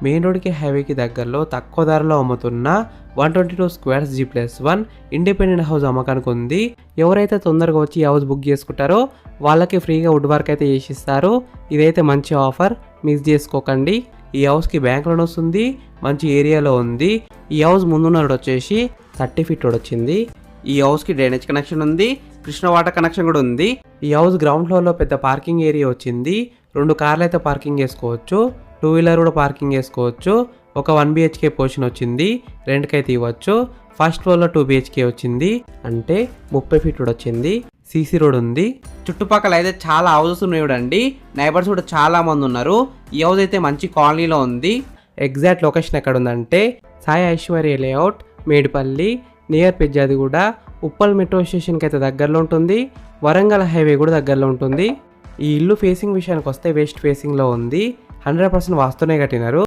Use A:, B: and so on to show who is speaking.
A: Main రోడ్కి హైవేకి దగ్గరలో తక్కువ ధరలో అమ్ముతున్న 122 స్క్వేర్స్ G+1 ఇండిపెండెంట్ హౌస్ అమ్మకానికి ఉంది. ఎవరైతే తొందరగా వచ్చి ఈ హౌస్ బుక్ చేసుకుంటారో వాళ్ళకి ఫ్రీగా వుడ్ వర్క్ అయితే చేసిస్తారు. ఇదైతే మంచి ఆఫర్, మిస్ చేసుకోకండి. ఈ హౌస్కి బ్యాంక్ లోన్ వస్తుంది, మంచి ఏరియాలో ఉంది. ఈ హౌస్ ముందున్న రోడ్ వచ్చేసి 30 ఫీట్ రోడ్ వచ్చింది. ఈ హౌస్కి డ్రైనేజ్ కనెక్షన్ ఉంది, కృష్ణ వాటర్ కనెక్షన్ కూడా ఉంది. ఈ హౌస్ గ్రౌండ్ ఫ్లోర్లో పెద్ద పార్కింగ్ ఏరియా వచ్చింది. 2 కార్లు అయితే పార్కింగ్ చేసుకోవచ్చు, 2 వీలర్ కూడా పార్కింగ్ చేసుకోవచ్చు. ఒక 1 BHK పోర్షన్ వచ్చింది, రెంట్కైతే ఇవ్వచ్చు. ఫస్ట్ ఫ్లోర్లో 2 BHK వచ్చింది, అంటే 30 ఫీట్ రోడ్ వచ్చింది. సీసీ రోడ్ ఉంది. చుట్టుపక్కల అయితే చాలా హౌసెస్ ఉన్నాయి చూడండి. నైబర్స్ కూడా చాలా మంది ఉన్నారు. ఈ హౌస్ అయితే మంచి కాలనీలో ఉంది. ఎగ్జాక్ట్ లొకేషన్ ఎక్కడ ఉందంటే Sai Aishwarya layout, Medipally, near Peerzadiguda, Uppal metro స్టేషన్కి అయితే దగ్గరలో ఉంటుంది. వరంగల్ హైవే కూడా దగ్గరలో ఉంటుంది. ఈ ఇల్లు ఫేసింగ్ విషయానికి వస్తే వెస్ట్ ఫేసింగ్లో ఉంది. 100% వాస్తునే కట్టినారు.